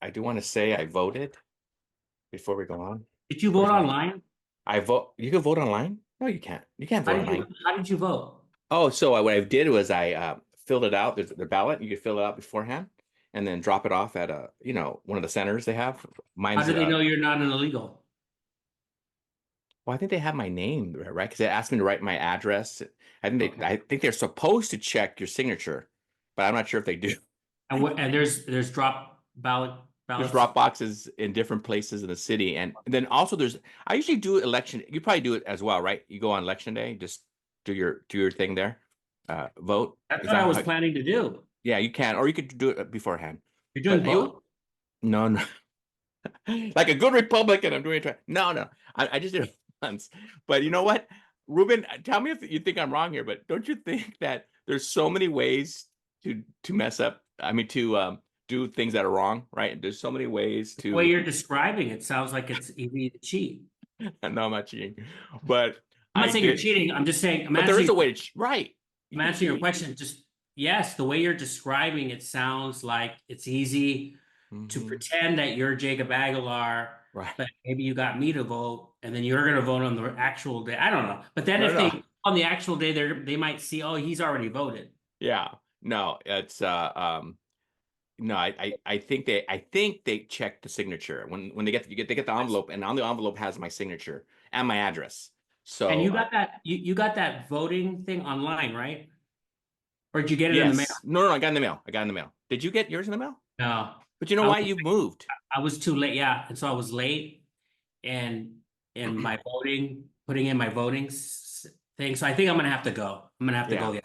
I do want to say I voted before we go on. Did you vote online? I vote. You can vote online? No, you can't. You can't How vote did you online. how did you vote? Oh, so what I did was I filled it out. There's the ballot. You could fill it out beforehand and then drop it off at one of the centers they have. How Mine's do they know you're not an illegal? well, I think they have my name, right? Because they asked me to write my address. Okay. I think they're supposed to check your signature, but I'm not sure if they do. And there's drop There's ballots. drop boxes in different places in the city, and then also I usually do election. You probably do it as well, right? You go on election day, just do your thing there, vote. That's Is what I that was how? planning to do. Yeah, you can, or you could do it beforehand. You're doing But both? no, no, like a good Republican, I'm doing it. No, no, I just did it once. But you know what, Ruben, tell me if you think I'm wrong here, but don't you think that there's so many ways to mess up? I mean, to do things that are wrong, right? There's so many ways The way to. you're describing it sounds like it's easy to cheat. No, I'm not cheating, but I'm I not saying you're did. cheating. I'm just saying But there is a way to right. You I'm can answering your cheat. question. Just yes, the way you're describing it sounds like it's easy to Hmm. pretend that you're Jacob Aguilar, Right. but maybe you got me to vote, and then you're going to vote on the actual day. I don't know. But then No, if no, no. they on the actual day, they might see, oh, he's already voted. Yeah. No, it's no, I think they check the signature when they get the envelope, and on the envelope has my signature and my address. And So you got that you got that voting thing online, right? Or did you get it in the mail? yes. No, no, no, I got in the mail. I got in the mail. Did you get yours in the mail? No, But you know I why was you moved? I was too late. Yeah, and so I was late, and in my voting, putting in my thing. So I think I'm gonna have to go. I'm gonna have to go. Yeah. Yeah.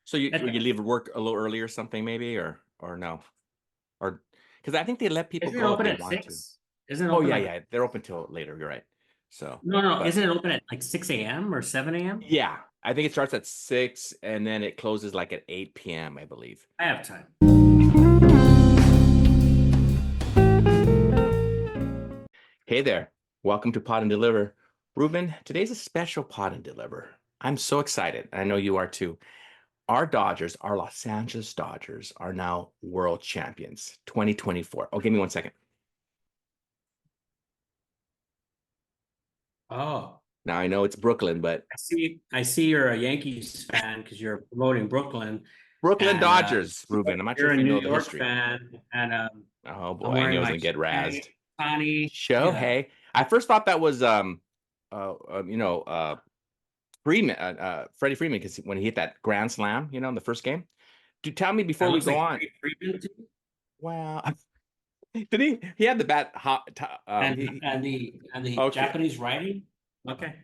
So you leave work a little early or something maybe, or no? Or because I think they let people Isn't it go if open they at want to. 6? Isn't it Oh open yeah, like yeah. They're open till later. You're right. So, no, no, no. but Isn't it open at like 6 a.m. or 7 a.m.? yeah, I think it starts at 6 and then it closes like at 8 p.m., I believe. I have time. Hey there. Welcome to Pod and Deliver. Ruben, today's a special Pod and Deliver. I'm so excited. And I know you are too. Our Dodgers, our Los Angeles Dodgers, are now world champions 2024. Oh, give me 1 second. Oh, Now I know it's Brooklyn, but I see you're a Yankees fan because you're promoting Brooklyn, Brooklyn and Dodgers, Ruben. I'm not sure you're if a you New know the York history. fan, and Oh boy, I'm I knew wearing I was my gonna get razzed. Tani. Look at that. Shohei. I first thought that was Freeman, Freddie Freeman, because when he hit that grand slam, in the first game. Do tell me That before we looks go like on. Freeman too. Wow, did he? He had the bat hot. And the Okay, Japanese writing. Okay.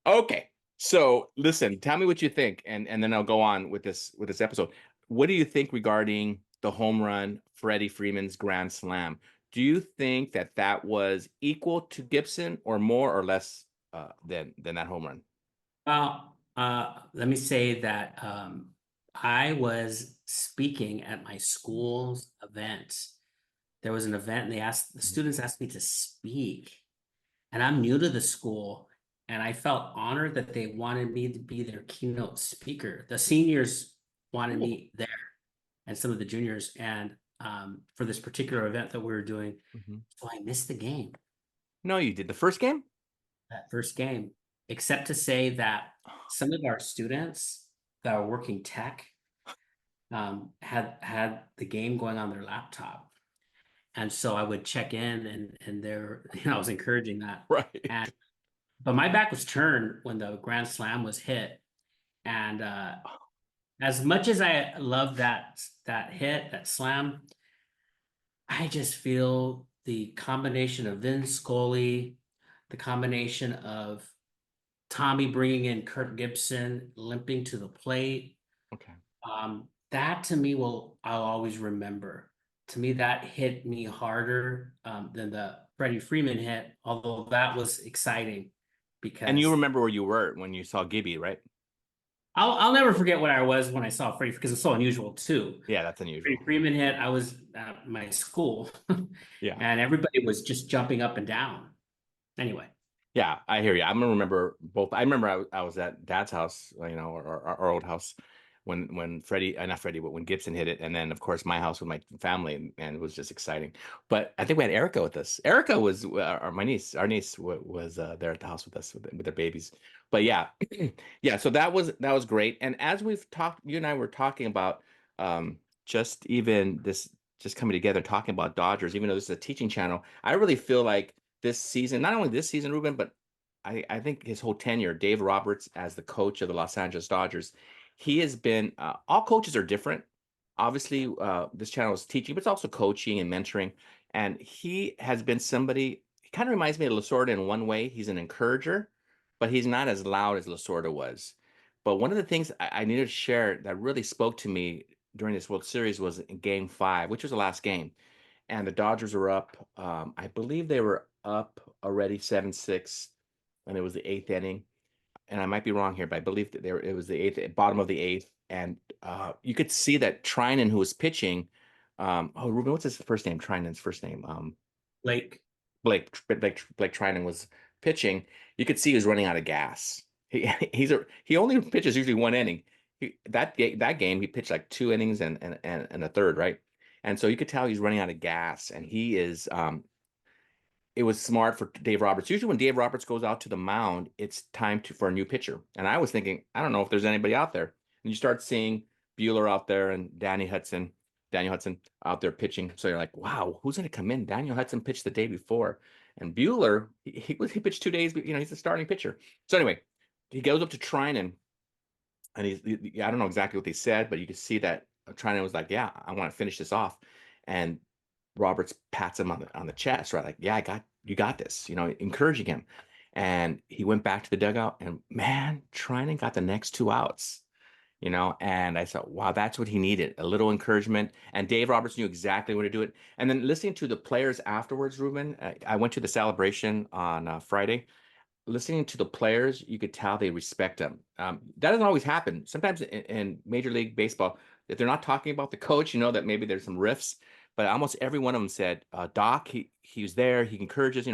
okay. So listen, tell me what you think, and then I'll go on with this episode. What do you think regarding the home run, Freddie Freeman's grand slam? Do you think that was equal to Gibson, or more or less than that home run? Well, let me say that I was speaking at my school's event. There was an event, and the students asked me to speak, and I'm new to the school, and I felt honored that they wanted me to be their keynote speaker. The seniors wanted Cool. me there, and some of the juniors, and for this particular event that we were doing, Mhm. so I missed the game, No, you did the first game. that first game, except to say that some of our students that are working tech had the game going on their laptop. And so I would check in, and there, I was encouraging that. And Right. but my back was turned when the grand slam was hit. And as much as I love that hit, that slam, I just feel the combination of Vin Scully, the combination of Tommy bringing in Kirk Gibson, limping to the plate. Okay. That to me I'll always remember. To me, that hit me harder than the Freddie Freeman hit, although that was exciting And you because remember where you were when you saw Gibby, right? I'll never forget what I was when I saw Freddie because it's so unusual too. Yeah, that's Freddie unusual. Freeman hit, I was at my school Yeah. and everybody was just jumping up and down. Anyway, Yeah, I hear you. I'm gonna remember both. I remember I was at Dad's house, or our old house, when Freddie, not Freddie, but when Gibson hit it, and then of course my house with my family, and it was just exciting. But I think we had Erica with us. Erica was my niece. Our niece was there at the house with us with their babies. But yeah, yeah. So that was great. And as we've talked, you and I were talking about just even this just coming together talking about Dodgers, even though this is a teaching channel. I really feel like this season, not only this season, Ruben, but I think his whole tenure, Dave Roberts as the coach of the Los Angeles Dodgers, he has been, all coaches are different. Obviously, this channel is teaching, but it's also coaching and mentoring. And he has been somebody, he kind of reminds me of Lasorda in one way. He's an encourager, but he's not as loud as Lasorda was. But one of the things I needed to share that really spoke to me during this World Series was in Game 5, which was the last game. And the Dodgers were up. I believe they were up already 7-6, and it was the eighth inning. And I might be wrong here, but I believe that it was the eighth, bottom of the eighth, and you could see that Trinan, who was pitching, oh Ruben, what's his first name? Trinan's first name, Like Blake Trinan was pitching. You could see he was running out of gas. He only pitches usually one inning. That game he pitched like two innings and a third, right? And so you could tell he's running out of gas, and he is it was smart for Dave Roberts. Usually, when Dave Roberts goes out to the mound, it's time for a new pitcher. And I was thinking, I don't know if there's anybody out there. And you start seeing Bueller out there and Daniel Hudson out there pitching. So you're like, wow, who's going to come in? Daniel Hudson pitched the day before, and Bueller he pitched 2 days, but he's a starting pitcher. So anyway, he goes up to Trinan, and I don't know exactly what they said, but you could see that Trinan was like, yeah, I want to finish this off, and Roberts pats him on the chest, right? Like, yeah, you got this, encouraging him. And he went back to the dugout, and man, Trinan got the next two outs, and I thought, wow, that's what he needed, a little encouragement. And Dave Roberts knew exactly what to do it. And then listening to the players afterwards, Ruben, I went to the celebration on Friday. Listening to the players, you could tell they respect him. That doesn't always happen. Sometimes in Major League Baseball, if they're not talking about the coach, that maybe there's some riffs. But almost every one of them said, "Doc, he was there. He encourages,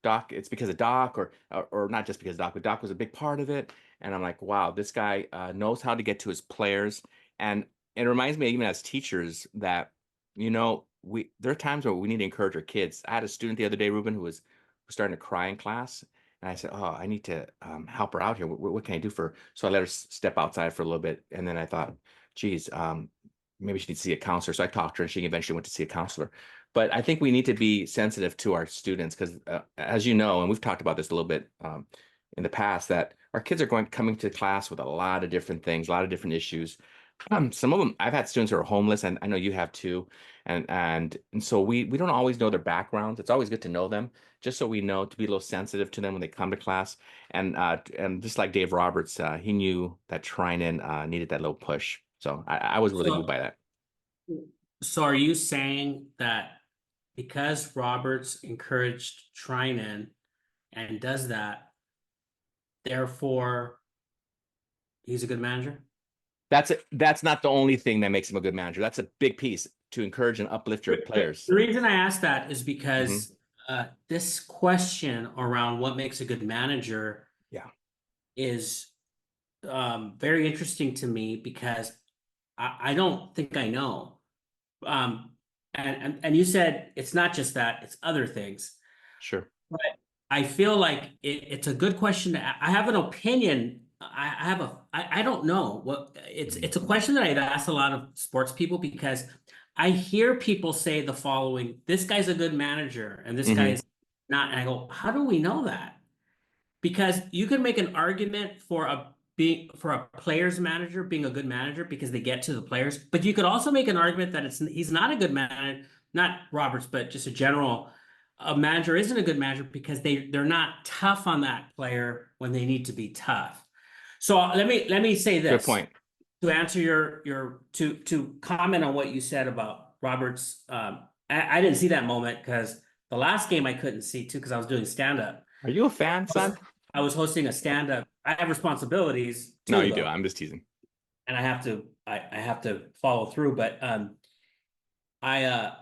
Doc. It's because of Doc, or not just because of Doc, but Doc was a big part of it." And I'm like, wow, this guy knows how to get to his players. And it reminds me, even as teachers, that we there are times where we need to encourage our kids. I had a student the other day, Ruben, who was starting to cry in class, and I said, "Oh, I need to help her out here. What can I do for her?" So I let her step outside for a little bit, and then I thought, "Geez, maybe she needs to see a counselor." So I talked to her, and she eventually went to see a counselor. But I think we need to be sensitive to our students because, as you know, and we've talked about this a little bit in the past, that our kids are coming to class with a lot of different things, a lot of different issues. Some of them, I've had students who are homeless, and I know you have too, and so we don't always know their backgrounds. It's always good to know them, just so we know to be a little sensitive to them when they come to class. And just like Dave Roberts, he knew that Trinan needed that little push. So I was really moved so by that. so are you saying that because Roberts encouraged Trinan and does that, therefore he's a good manager? That's not the only thing that makes him a good manager. That's a big piece to encourage and uplift your players. The reason I ask that is Hmm. because this question around what makes a good manager Yeah, is very interesting to me because I don't think I know. Um, and you said it's not just that, it's other things. sure. But I feel like it's a good question I have an opinion. I have I don't know what Mhm. it's a question that I've asked a lot of sports people because I hear people say the following, this guy's a good manager and this Hmm. guy's not. And I go, how do we know that? Because you can make an argument for a player's manager being a good manager because they get to the players, but you could also make an argument that he's not a good manager, not Roberts, but just a general a manager isn't a good manager because they're not tough on that player when they need to be tough. So let me say Good this point. to answer your to comment on what you said about Roberts. I didn't see that moment because the last game I couldn't see too because I was doing stand up. Are you a fan, son? I was hosting a stand up. I have responsibilities No, too, you do. though, I'm just teasing. and I have to follow through. But I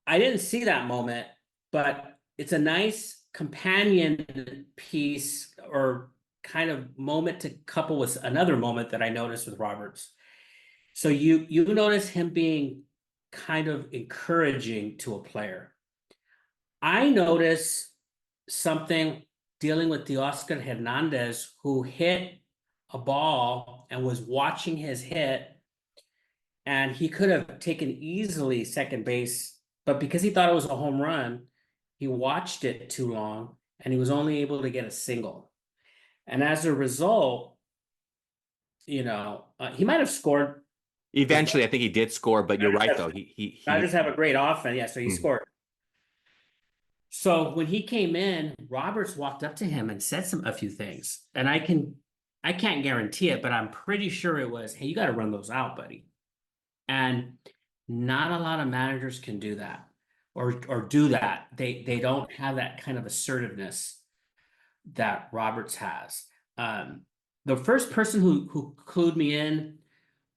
I didn't see that moment, but it's a nice companion piece or kind of moment to couple with another moment that I noticed with Roberts. So you notice him being kind of encouraging to a player. I notice something dealing with Teoscar Hernandez, who hit a ball and was watching his hit, and he could have taken easily second base, but because he thought it was a home run, he watched it too long and he was only able to get a single. And as a result, he might have scored because Eventually, I think he did score, but you're right though. Dodgers have a great offense. Yeah, so he Mhm. scored. So when he came in, Roberts walked up to him and said a few things. And I can't guarantee it, but I'm pretty sure it was, hey, you got to run those out, buddy. And not a lot of managers can do that or do that. They don't have that kind of assertiveness that Roberts has. The first person who clued me in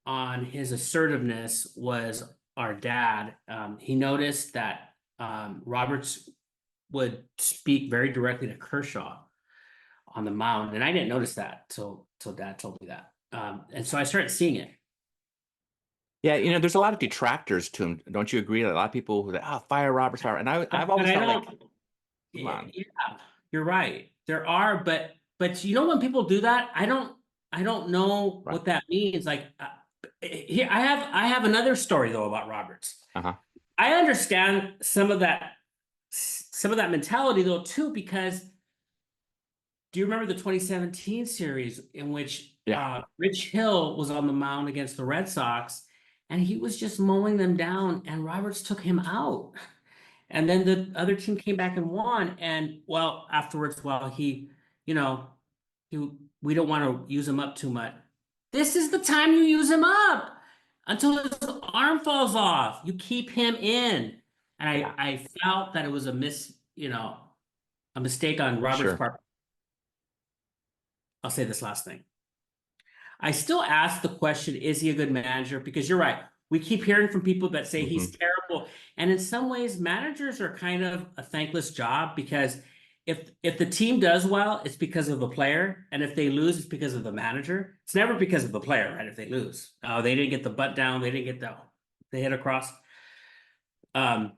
on his assertiveness was our dad. He noticed that Roberts would speak very directly to Kershaw on the mound, and I didn't notice that till Dad told me that. And so I started seeing it. Yeah, there's a lot of detractors to him. Don't you agree? A lot of people who, fire Roberts, fire. And I've But always I felt like, don't. come on. Yeah, you're right. There are, but when people do that, I don't know Right. what that means. Like here, I have another story though about Roberts. Uh-huh. I understand some of that mentality though too, because do you remember the 2017 series in which Yeah. Rich Hill was on the mound against the Red Sox and he was just mowing them down and Roberts took him out? And then the other team came back and won. And well, afterwards, you know, he, we don't want to use him up too much. This is the time you use him up until his arm falls off. You keep him in. And Yeah. I felt that it was a mistake on Robert's Sure. part. I'll say this last thing. I still ask the question, is he a good manager? Because you're right. We keep hearing from people that say he's Hmm. terrible. And in some ways, managers are kind of a thankless job because if the team does well, it's because of the player. And if they lose, it's because of the manager. It's never because of the player, right? If they lose. Oh, they didn't get the butt down, they didn't get the hit across. Um,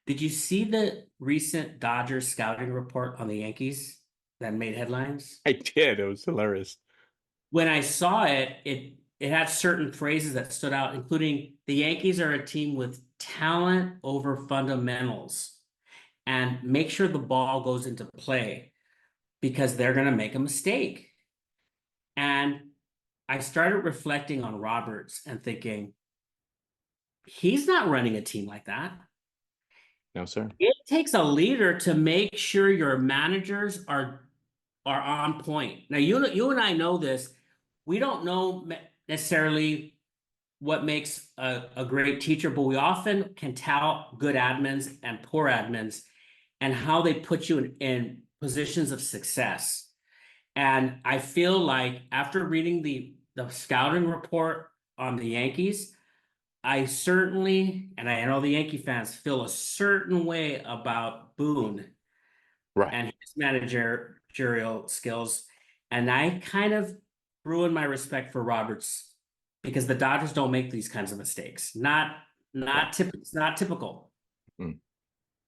did you see the recent Dodgers scouting report on the Yankees that made headlines? I did. It was hilarious. When I saw it, it had certain phrases that stood out, including the Yankees are a team with talent over fundamentals, and make sure the ball goes into play because they're going to make a mistake. And I started reflecting on Roberts and thinking, he's not running a team like that. No, sir. It takes a leader to make sure your managers are on point. Now, you and I know this. We don't know necessarily what makes a great teacher, but we often can tell good admins and poor admins and how they put you in positions of success. And I feel like after reading the scouting report on the Yankees, I certainly, and I know the Yankee fans feel a certain way about Boone Right. and his managerial skills. And I kind of ruined my respect for Roberts because the Dodgers don't make these kinds of mistakes. Yeah. It's not typical. Mm.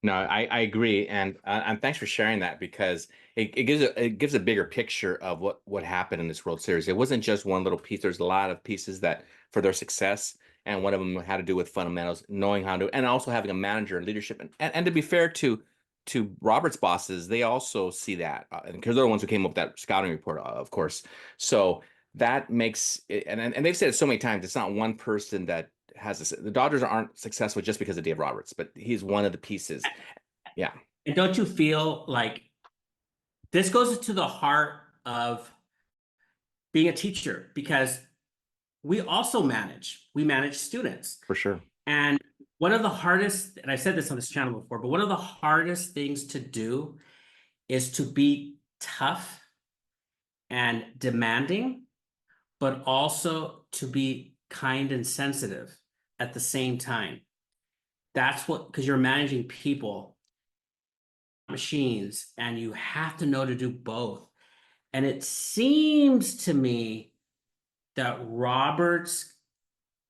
No, I agree, and thanks for sharing that because it gives a bigger picture of what happened in this World Series. It wasn't just one little piece. There's a lot of pieces that for their success, and one of them had to do with fundamentals, knowing how to, and also having a manager and leadership. And to be fair to Robert's bosses, they also see that, because they're the ones who came up with that scouting report, of course. So that makes it, and they've said it so many times. It's not one person that has this. The Dodgers aren't successful just because of Dave Roberts, but he's one of the pieces. Yeah, And don't you feel like this goes to the heart of being a teacher? Because we manage students. for sure. And one of the hardest, and I've said this on this channel before, but one of the hardest things to do is to be tough and demanding, but also to be kind and sensitive at the same time. That's what, because you're managing people, machines, and you have to know to do both. And it seems to me that Roberts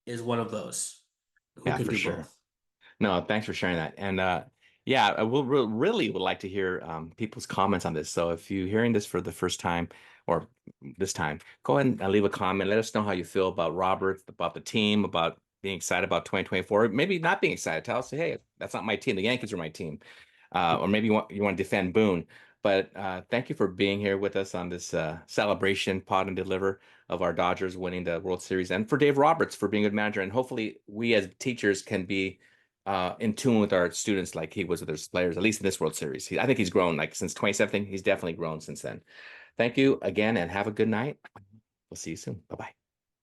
is one of those who Yeah, can for do sure. both. No, thanks for sharing that. And yeah, I will really would like to hear people's comments on this. So if you're hearing this for the first time or this time, go ahead and leave a comment. Let us know how you feel about Robert, about the team, about being excited about 2024. Maybe not being excited. Tell us, hey, that's not my team. The Yankees are my team. Or maybe you want to defend Boone. But thank you for being here with us on this celebration pod and deliver of our Dodgers winning the World Series, and for Dave Roberts for being a good manager. And hopefully, we as teachers can be in tune with our students like he was with his players, at least in this World Series. I think he's grown like since 2017. He's definitely grown since then. Thank you again and have a good night. We'll see you soon. Bye bye.